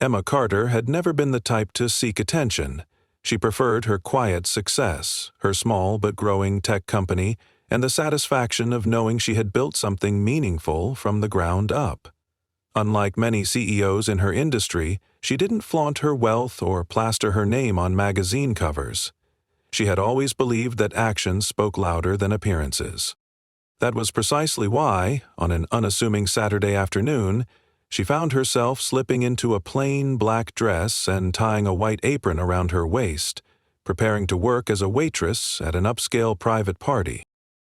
Emma Carter had never been the type to seek attention. She preferred her quiet success, her small but growing tech company, and the satisfaction of knowing she had built something meaningful from the ground up. Unlike many CEOs in her industry, she didn't flaunt her wealth or plaster her name on magazine covers. She had always believed that actions spoke louder than appearances. That was precisely why, on an unassuming Saturday afternoon, she found herself slipping into a plain black dress and tying a white apron around her waist, preparing to work as a waitress at an upscale private party.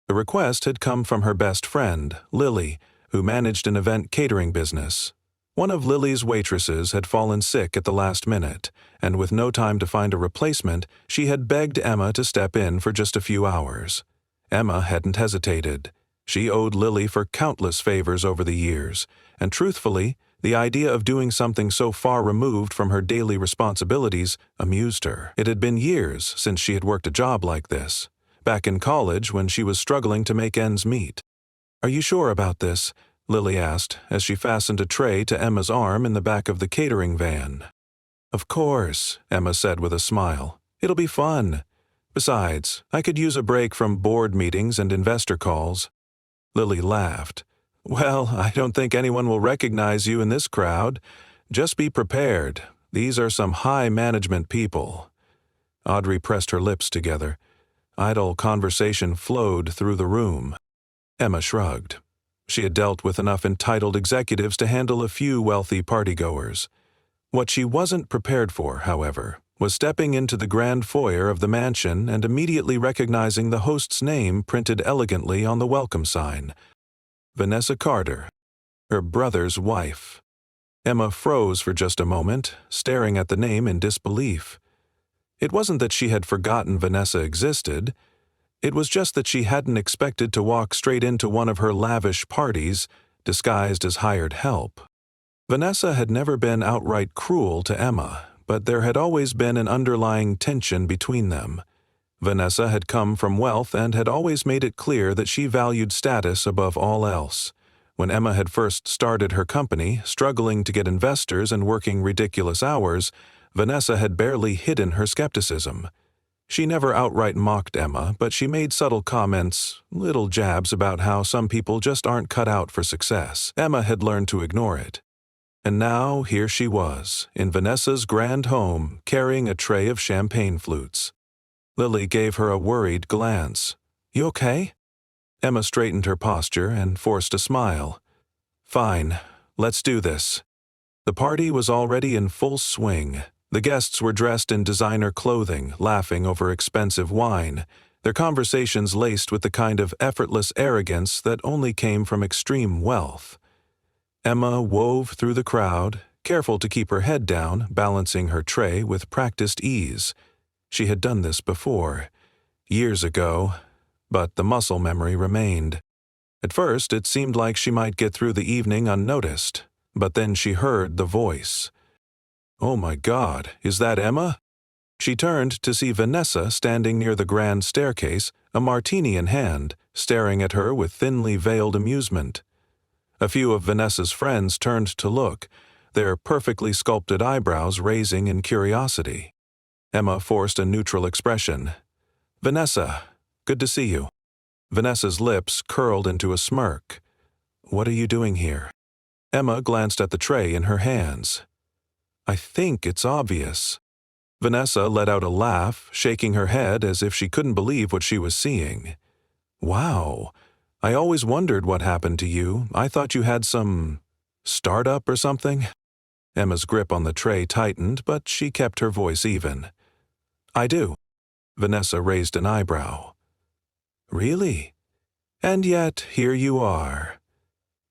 The request had come from her best friend, Lily, who managed an event catering business. One of Lily's waitresses had fallen sick at the last minute, and with no time to find a replacement, she had begged Emma to step in for just a few hours. Emma hadn't hesitated. She owed Lily for countless favors over the years, and truthfully, the idea of doing something so far removed from her daily responsibilities amused her. It had been years since she had worked a job like this, back in college when she was struggling to make ends meet. "Are you sure about this?" Lily asked as she fastened a tray to Emma's arm in the back of the catering van. "Of course," Emma said with a smile. "It'll be fun. Besides, I could use a break from board meetings and investor calls." Lily laughed. "Well, I don't think anyone will recognize you in this crowd. Just be prepared. These are some high management people." Audrey pressed her lips together. Idle conversation flowed through the room. Emma shrugged. She had dealt with enough entitled executives to handle a few wealthy partygoers. What she wasn't prepared for, however, was stepping into the grand foyer of the mansion and immediately recognizing the host's name printed elegantly on the welcome sign. Vanessa Carter, her brother's wife. Emma froze for just a moment, staring at the name in disbelief. It wasn't that she had forgotten Vanessa existed. It was just that she hadn't expected to walk straight into one of her lavish parties, disguised as hired help. Vanessa had never been outright cruel to Emma, but there had always been an underlying tension between them. Vanessa had come from wealth and had always made it clear that she valued status above all else. When Emma had first started her company, struggling to get investors and working ridiculous hours, Vanessa had barely hidden her skepticism. She never outright mocked Emma, but she made subtle comments, little jabs about how some people just aren't cut out for success. Emma had learned to ignore it. And now here she was, in Vanessa's grand home, carrying a tray of champagne flutes. Lily gave her a worried glance. "You okay?" Emma straightened her posture and forced a smile. "Fine, let's do this." The party was already in full swing. The guests were dressed in designer clothing, laughing over expensive wine, their conversations laced with the kind of effortless arrogance that only came from extreme wealth. Emma wove through the crowd, careful to keep her head down, balancing her tray with practiced ease. She had done this before, years ago, but the muscle memory remained. At first, it seemed like she might get through the evening unnoticed, but then she heard the voice. "Oh my God, is that Emma?" She turned to see Vanessa standing near the grand staircase, a martini in hand, staring at her with thinly veiled amusement. A few of Vanessa's friends turned to look, their perfectly sculpted eyebrows raising in curiosity. Emma forced a neutral expression. "Vanessa, good to see you." Vanessa's lips curled into a smirk. "What are you doing here?" Emma glanced at the tray in her hands. "I think it's obvious." Vanessa let out a laugh, shaking her head as if she couldn't believe what she was seeing. "Wow, I always wondered what happened to you. I thought you had some startup or something." Emma's grip on the tray tightened, but she kept her voice even. "I do." Vanessa raised an eyebrow. "Really? And yet, here you are.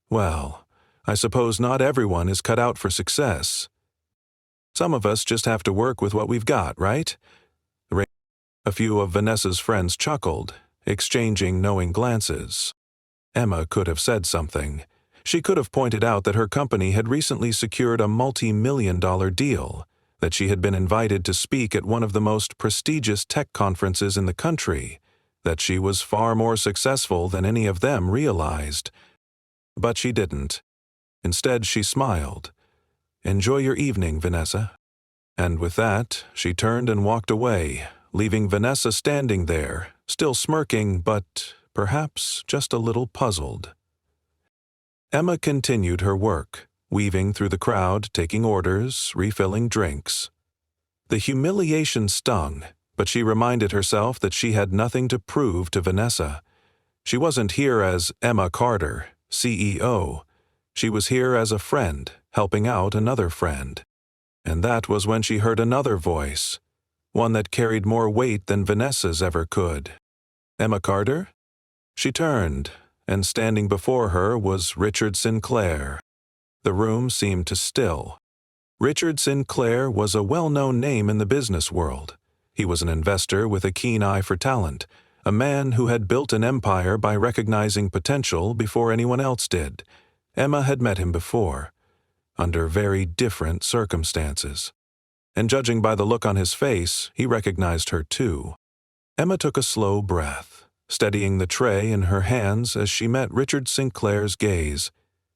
Well, I suppose not everyone is cut out for success. Some of us just have to work with what we've got, right?" A few of Vanessa's friends chuckled, exchanging knowing glances. Emma could have said something. She could have pointed out that her company had recently secured a multi-million-dollar deal, that she had been invited to speak at one of the most prestigious tech conferences in the country, that she was far more successful than any of them realized. But she didn't. Instead, she smiled. Enjoy your evening, Vanessa." And with that, she turned and walked away, leaving Vanessa standing there, still smirking but perhaps just a little puzzled. Emma continued her work, weaving through the crowd, taking orders, refilling drinks. The humiliation stung, but she reminded herself that she had nothing to prove to Vanessa. She wasn't here as Emma Carter, CEO. She was here as a friend, helping out another friend. And that was when she heard another voice, one that carried more weight than Vanessa's ever could. "Emma Carter?" She turned, and standing before her was Richard Sinclair. The room seemed to still. Richard Sinclair was a well-known name in the business world. He was an investor with a keen eye for talent, a man who had built an empire by recognizing potential before anyone else did. Emma had met him before, under very different circumstances. And judging by the look on his face, he recognized her too. Emma took a slow breath, steadying the tray in her hands as she met Richard Sinclair's gaze.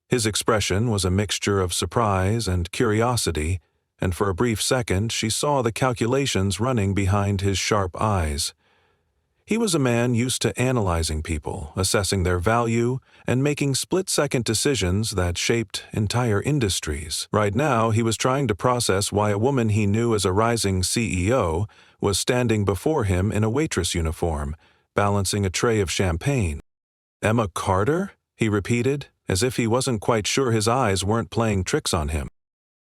His expression was a mixture of surprise and curiosity, and for a brief second she saw the calculations running behind his sharp eyes. He was a man used to analyzing people, assessing their value, and making split-second decisions that shaped entire industries. Right now, he was trying to process why a woman he knew as a rising CEO was standing before him in a waitress uniform, balancing a tray of champagne. "Emma Carter?" he repeated, as if he wasn't quite sure his eyes weren't playing tricks on him.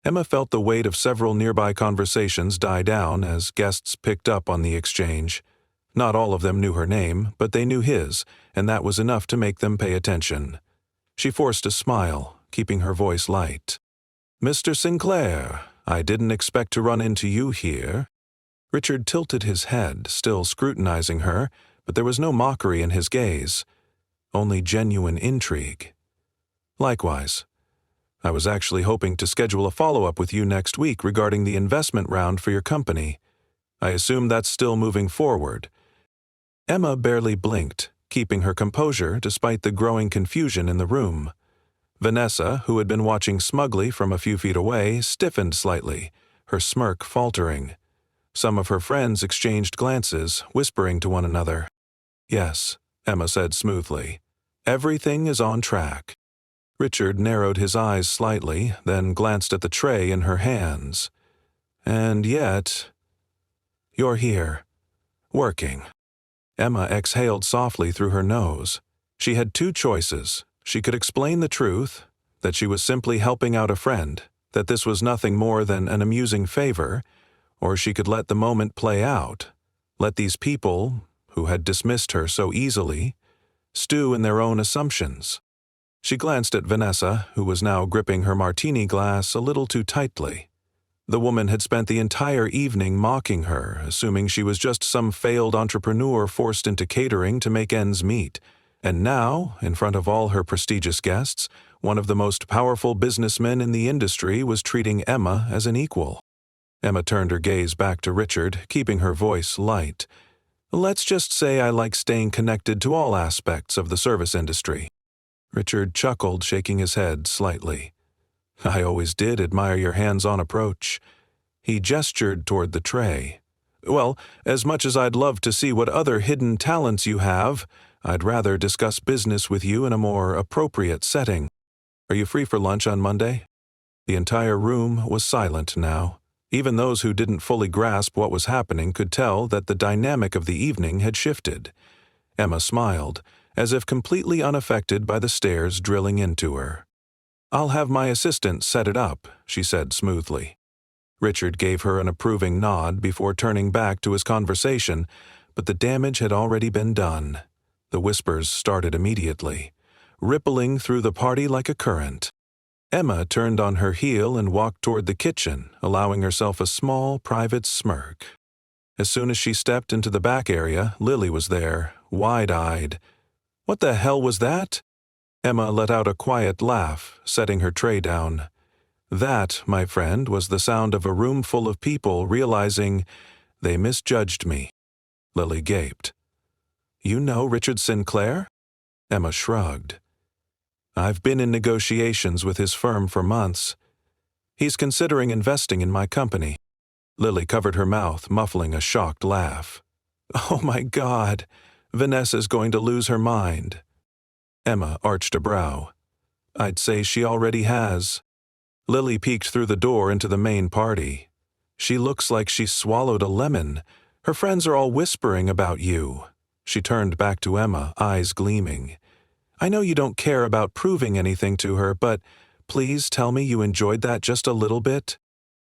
Emma felt the weight of several nearby conversations die down as guests picked up on the exchange. Not all of them knew her name, but they knew his, and that was enough to make them pay attention. She forced a smile, keeping her voice light. "Mr. Sinclair, I didn't expect to run into you here." Richard tilted his head, still scrutinizing her, but there was no mockery in his gaze, only genuine intrigue. "Likewise. I was actually hoping to schedule a follow-up with you next week regarding the investment round for your company. I assume that's still moving forward." Emma barely blinked, keeping her composure despite the growing confusion in the room. Vanessa, who had been watching smugly from a few feet away, stiffened slightly, her smirk faltering. Some of her friends exchanged glances, whispering to one another. "Yes," Emma said smoothly. "Everything is on track." Richard narrowed his eyes slightly, then glanced at the tray in her hands. "And yet, you're here, working." Emma exhaled softly through her nose. She had two choices. She could explain the truth, that she was simply helping out a friend, that this was nothing more than an amusing favor, or she could let the moment play out, let these people, who had dismissed her so easily, stew in their own assumptions. She glanced at Vanessa, who was now gripping her martini glass a little too tightly. The woman had spent the entire evening mocking her, assuming she was just some failed entrepreneur forced into catering to make ends meet. And now, in front of all her prestigious guests, one of the most powerful businessmen in the industry was treating Emma as an equal. Emma turned her gaze back to Richard, keeping her voice light. "Let's just say I like staying connected to all aspects of the service industry." Richard chuckled, shaking his head slightly. "I always did admire your hands-on approach." He gestured toward the tray. "Well, as much as I'd love to see what other hidden talents you have, I'd rather discuss business with you in a more appropriate setting. Are you free for lunch on Monday?" The entire room was silent now. Even those who didn't fully grasp what was happening could tell that the dynamic of the evening had shifted. Emma smiled, as if completely unaffected by the stares drilling into her. "I'll have my assistant set it up," she said smoothly. Richard gave her an approving nod before turning back to his conversation, but the damage had already been done. The whispers started immediately, rippling through the party like a current. Emma turned on her heel and walked toward the kitchen, allowing herself a small, private smirk. As soon as she stepped into the back area, Lily was there, wide-eyed. "What the hell was that?" Emma let out a quiet laugh, setting her tray down. "That, my friend, was the sound of a room full of people realizing they misjudged me." Lily gaped. "You know Richard Sinclair?" Emma shrugged. "I've been in negotiations with his firm for months. He's considering investing in my company." Lily covered her mouth, muffling a shocked laugh. "Oh my God, Vanessa's going to lose her mind." Emma arched a brow. "I'd say she already has." Lily peeked through the door into the main party. "She looks like she swallowed a lemon. Her friends are all whispering about you." She turned back to Emma, eyes gleaming. "I know you don't care about proving anything to her, but please tell me you enjoyed that just a little bit."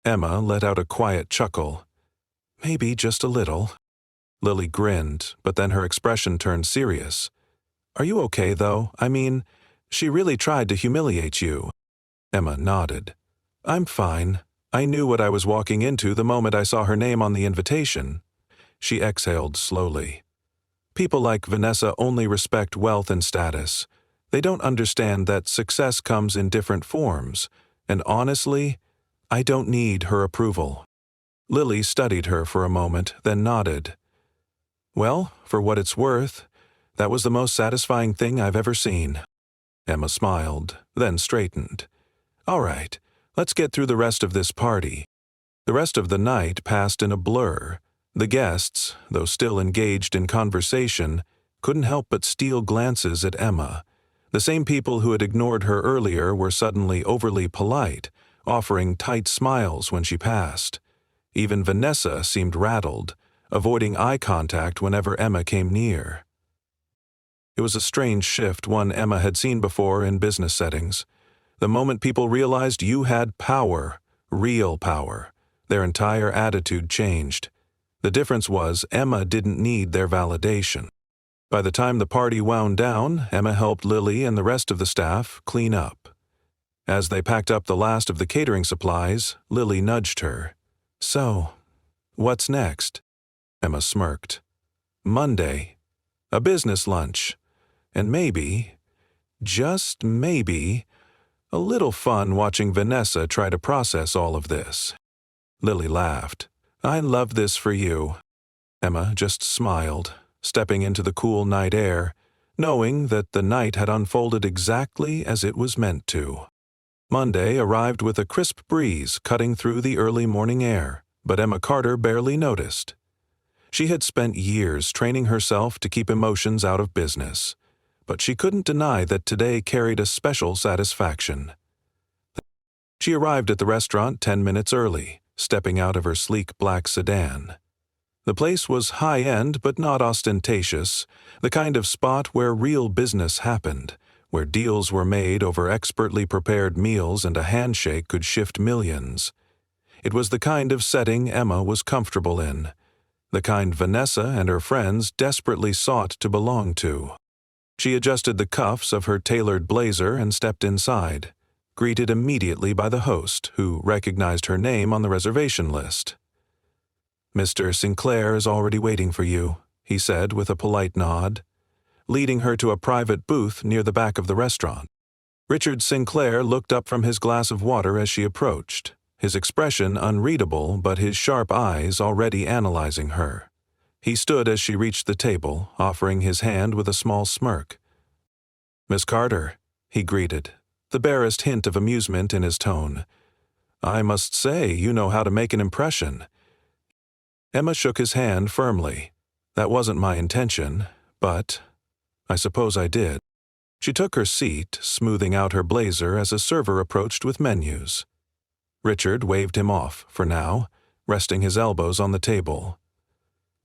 Emma let out a quiet chuckle. "Maybe just a little." Lily grinned, but then her expression turned serious. "Are you okay, though? I mean, she really tried to humiliate you." Emma nodded. "I'm fine. I knew what I was walking into the moment I saw her name on the invitation." She exhaled slowly. "People like Vanessa only respect wealth and status. They don't understand that success comes in different forms, and honestly, I don't need her approval." Lily studied her for a moment, then nodded. "Well, for what it's worth, that was the most satisfying thing I've ever seen." Emma smiled, then straightened. "All right, let's get through the rest of this party." The rest of the night passed in a blur. The guests, though still engaged in conversation, couldn't help but steal glances at Emma. The same people who had ignored her earlier were suddenly overly polite, offering tight smiles when she passed. Even Vanessa seemed rattled, avoiding eye contact whenever Emma came near. It was a strange shift, one Emma had seen before in business settings. The moment people realized you had power, real power, their entire attitude changed. The difference was Emma didn't need their validation. By the time the party wound down, Emma helped Lily and the rest of the staff clean up. As they packed up the last of the catering supplies, Lily nudged her. "So, what's next?" Emma smirked. "Monday. A business lunch. And maybe, just maybe, a little fun watching Vanessa try to process all of this." Lily laughed. "I love this for you." Emma just smiled, stepping into the cool night air, knowing that the night had unfolded exactly as it was meant to. Monday arrived with a crisp breeze cutting through the early morning air, but Emma Carter barely noticed. She had spent years training herself to keep emotions out of business, but she couldn't deny that today carried a special satisfaction. She arrived at the restaurant 10 minutes early, stepping out of her sleek black sedan. The place was high-end but not ostentatious, the kind of spot where real business happened, where deals were made over expertly prepared meals and a handshake could shift millions. It was the kind of setting Emma was comfortable in, the kind Vanessa and her friends desperately sought to belong to. She adjusted the cuffs of her tailored blazer and stepped inside, greeted immediately by the host, who recognized her name on the reservation list. "Mr. Sinclair is already waiting for you," he said with a polite nod, leading her to a private booth near the back of the restaurant. Richard Sinclair looked up from his glass of water as she approached, his expression unreadable but his sharp eyes already analyzing her. He stood as she reached the table, offering his hand with a small smirk. "Miss Carter," he greeted, the barest hint of amusement in his tone. "I must say you know how to make an impression." Emma shook his hand firmly. "That wasn't my intention, but I suppose I did." She took her seat, smoothing out her blazer as a server approached with menus. Richard waved him off for now, resting his elbows on the table.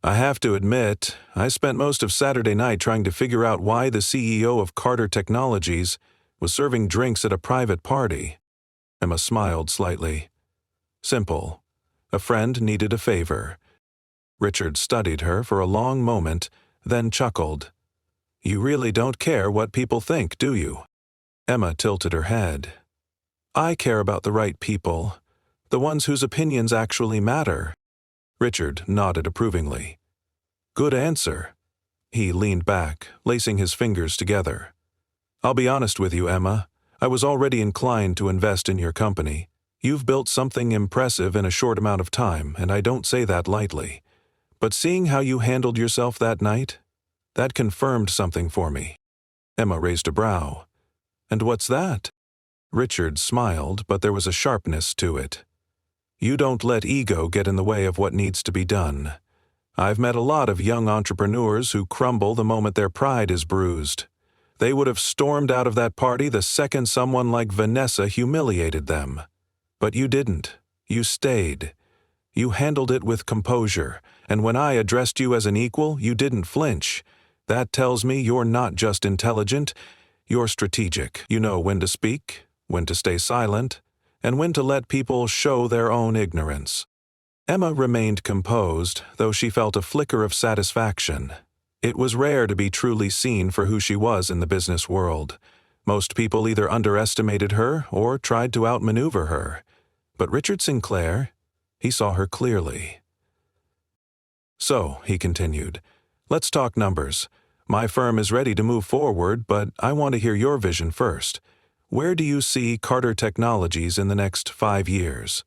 "I have to admit, I spent most of Saturday night trying to figure out why the CEO of Carter Technologies was serving drinks at a private party." Emma smiled slightly. "Simple. A friend needed a favor." Richard studied her for a long moment, then chuckled. "You really don't care what people think, do you?" Emma tilted her head. "I care about the right people, the ones whose opinions actually matter." Richard nodded approvingly. "Good answer." He leaned back, lacing his fingers together. "I'll be honest with you, Emma. I was already inclined to invest in your company. You've built something impressive in a short amount of time, and I don't say that lightly. But seeing how you handled yourself that night, that confirmed something for me." Emma raised a brow. "And what's that?" Richard smiled, but there was a sharpness to it. You don't let ego get in the way of what needs to be done. I've met a lot of young entrepreneurs who crumble the moment their pride is bruised. They would have stormed out of that party the second someone like Vanessa humiliated them. But you didn't. You stayed. You handled it with composure, and when I addressed you as an equal, you didn't flinch. That tells me you're not just intelligent, you're strategic. You know when to speak, when to stay silent, and when to let people show their own ignorance. Emma remained composed, though she felt a flicker of satisfaction. It was rare to be truly seen for who she was in the business world. Most people either underestimated her or tried to outmaneuver her. But Richard Sinclair, he saw her clearly. So, he continued, let's talk numbers. My firm is ready to move forward, but I want to hear your vision first. Where do you see Carter Technologies in the next 5 years?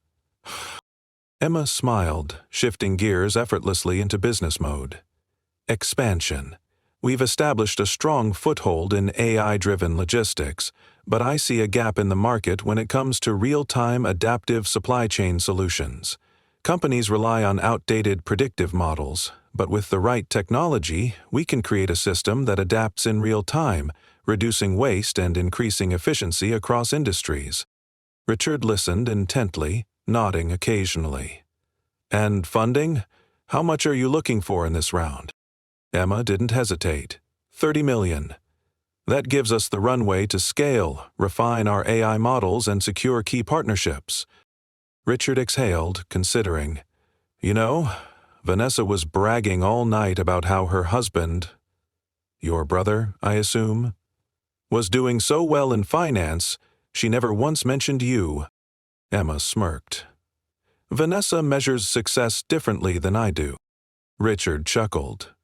Emma smiled, shifting gears effortlessly into business mode. Expansion. We've established a strong foothold in AI-driven logistics, but I see a gap in the market when it comes to real-time adaptive supply chain solutions. Companies rely on outdated predictive models, but with the right technology, we can create a system that adapts in real time, reducing waste and increasing efficiency across industries. Richard listened intently, nodding occasionally. And funding? How much are you looking for in this round? Emma didn't hesitate. $30 million. That gives us the runway to scale, refine our AI models, and secure key partnerships. Richard exhaled, considering. You know, Vanessa was bragging all night about how her husband, your brother, I assume, was doing so well in finance, she never once mentioned you. Emma smirked. Vanessa measures success differently than I do. Richard chuckled.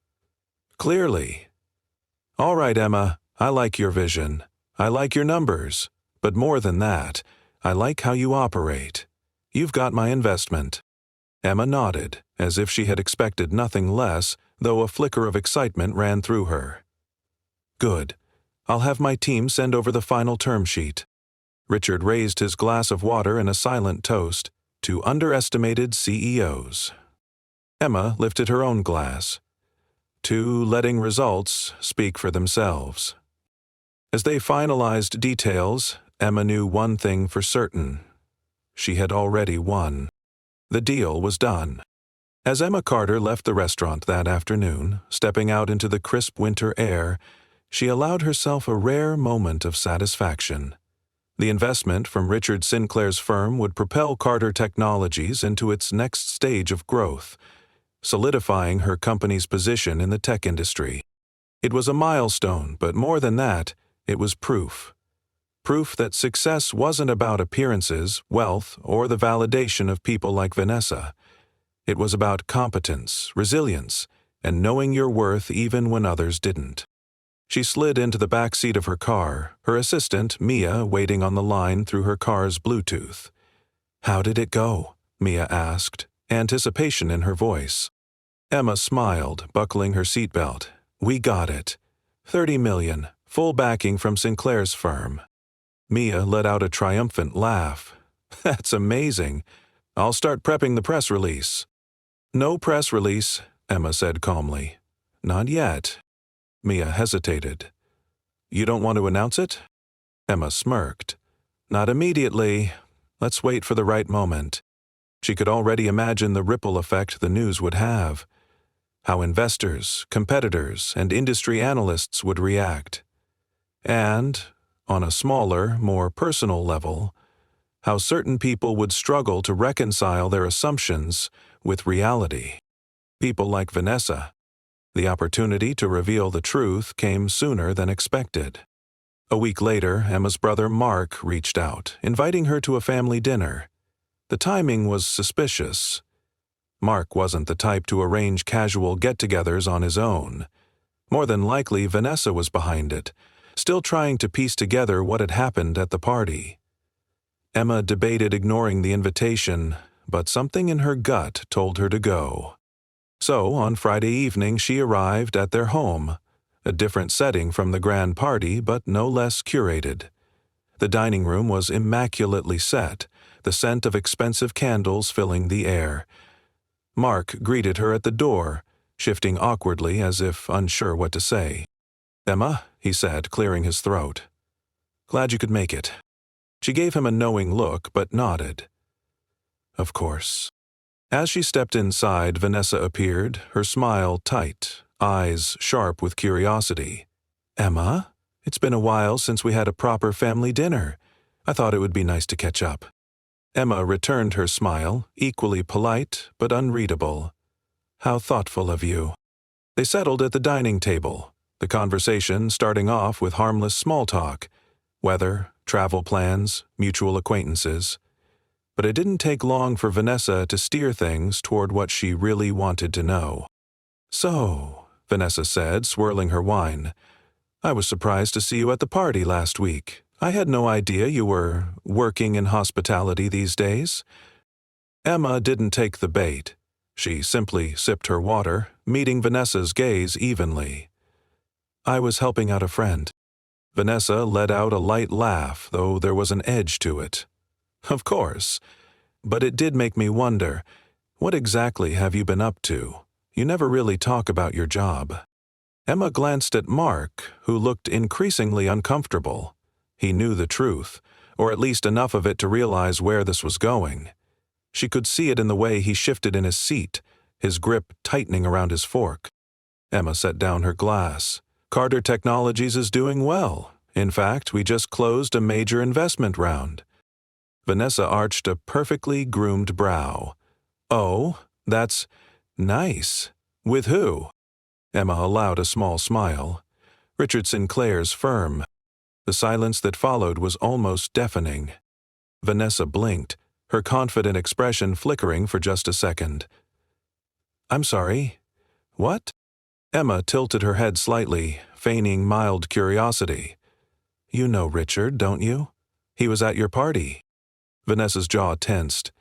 Clearly. All right, Emma, I like your vision. I like your numbers. But more than that, I like how you operate. You've got my investment. Emma nodded, as if she had expected nothing less, though a flicker of excitement ran through her. Good. I'll have my team send over the final term sheet. Richard raised his glass of water in a silent toast to underestimated CEOs. Emma lifted her own glass, to letting results speak for themselves. As they finalized details, Emma knew one thing for certain. She had already won. The deal was done. As Emma Carter left the restaurant that afternoon, stepping out into the crisp winter air, she allowed herself a rare moment of satisfaction. The investment from Richard Sinclair's firm would propel Carter Technologies into its next stage of growth, solidifying her company's position in the tech industry. It was a milestone, but more than that, it was proof. Proof that success wasn't about appearances, wealth, or the validation of people like Vanessa. It was about competence, resilience, and knowing your worth even when others didn't. She slid into the back seat of her car, her assistant, Mia, waiting on the line through her car's Bluetooth. How did it go? Mia asked, anticipation in her voice. Emma smiled, buckling her seatbelt. We got it. $30 million, full backing from Sinclair's firm. Mia let out a triumphant laugh. That's amazing. I'll start prepping the press release. No press release, Emma said calmly. Not yet. Mia hesitated. You don't want to announce it? Emma smirked. Not immediately. Let's wait for the right moment. She could already imagine the ripple effect the news would have. How investors, competitors, and industry analysts would react. And, on a smaller, more personal level, how certain people would struggle to reconcile their assumptions with reality. People like Vanessa. The opportunity to reveal the truth came sooner than expected. A week later, Emma's brother Mark reached out, inviting her to a family dinner. The timing was suspicious. Mark wasn't the type to arrange casual get-togethers on his own. More than likely, Vanessa was behind it, still trying to piece together what had happened at the party. Emma debated ignoring the invitation, but something in her gut told her to go. So, on Friday evening, she arrived at their home, a different setting from the grand party, but no less curated. The dining room was immaculately set, the scent of expensive candles filling the air. Mark greeted her at the door, shifting awkwardly as if unsure what to say. "Emma," he said, clearing his throat. "Glad you could make it." She gave him a knowing look, but nodded. "Of course." As she stepped inside, Vanessa appeared, her smile tight, eyes sharp with curiosity. "Emma, it's been a while since we had a proper family dinner. I thought it would be nice to catch up." Emma returned her smile, equally polite but unreadable. "How thoughtful of you." They settled at the dining table, the conversation starting off with harmless small talk, weather, travel plans, mutual acquaintances. But it didn't take long for Vanessa to steer things toward what she really wanted to know. "So," Vanessa said, swirling her wine, "I was surprised to see you at the party last week. I had no idea you were working in hospitality these days." Emma didn't take the bait. She simply sipped her water, meeting Vanessa's gaze evenly. "I was helping out a friend." Vanessa let out a light laugh, though there was an edge to it. "Of course. But it did make me wonder, what exactly have you been up to? You never really talk about your job." Emma glanced at Mark, who looked increasingly uncomfortable. He knew the truth, or at least enough of it to realize where this was going. She could see it in the way he shifted in his seat, his grip tightening around his fork. Emma set down her glass. "Carter Technologies is doing well. In fact, we just closed a major investment round." Vanessa arched a perfectly groomed brow. "Oh, that's nice. With who?" Emma allowed a small smile. "Richard Sinclair's firm." The silence that followed was almost deafening. Vanessa blinked, her confident expression flickering for just a second. "I'm sorry. What?" Emma tilted her head slightly, feigning mild curiosity. "You know Richard, don't you? He was at your party." Vanessa's jaw tensed.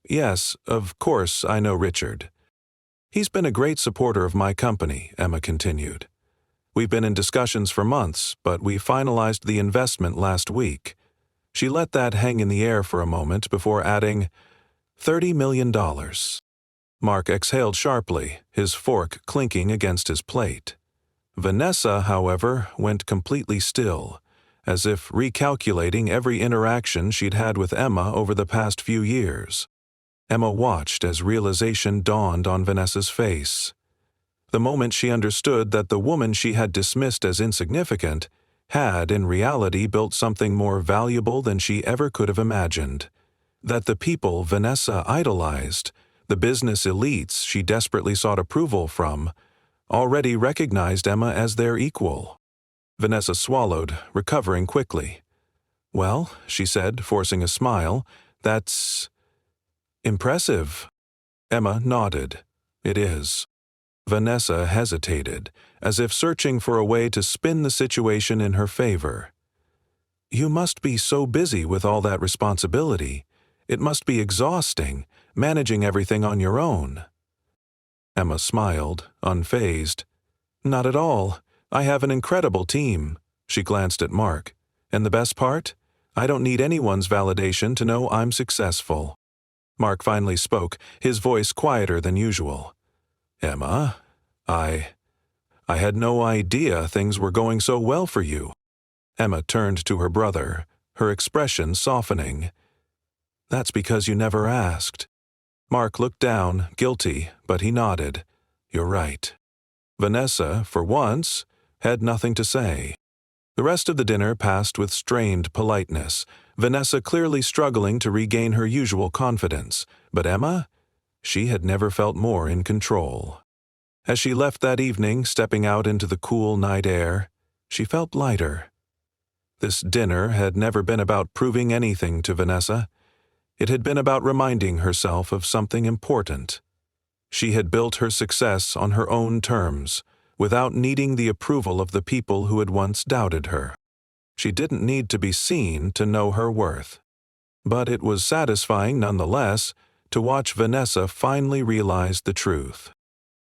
"Yes, of course I know Richard. He's been a great supporter of my company," Emma continued. "We've been in discussions for months, but we finalized the investment last week." She let that hang in the air for a moment before adding, $30 million. Mark exhaled sharply, his fork clinking against his plate. Vanessa, however, went completely still, as if recalculating every interaction she'd had with Emma over the past few years. Emma watched as realization dawned on Vanessa's face. The moment she understood that the woman she had dismissed as insignificant had, in reality, built something more valuable than she ever could have imagined. That the people Vanessa idolized, the business elites she desperately sought approval from, already recognized Emma as their equal. Vanessa swallowed, recovering quickly. "Well," she said, forcing a smile, "that's impressive." Emma nodded. "It is." Vanessa hesitated, as if searching for a way to spin the situation in her favor. "You must be so busy with all that responsibility. It must be exhausting, managing everything on your own." Emma smiled, unfazed. "Not at all. I have an incredible team." She glanced at Mark. "And the best part? I don't need anyone's validation to know I'm successful." Mark finally spoke, his voice quieter than usual. "Emma, I had no idea things were going so well for you." Emma turned to her brother, her expression softening. "That's because you never asked." Mark looked down, guilty, but he nodded. "You're right." Vanessa, for once, had nothing to say. The rest of the dinner passed with strained politeness, Vanessa clearly struggling to regain her usual confidence, but Emma? She had never felt more in control. As she left that evening, stepping out into the cool night air, she felt lighter. This dinner had never been about proving anything to Vanessa. It had been about reminding herself of something important. She had built her success on her own terms, without needing the approval of the people who had once doubted her. She didn't need to be seen to know her worth. But it was satisfying nonetheless to watch Vanessa finally realize the truth.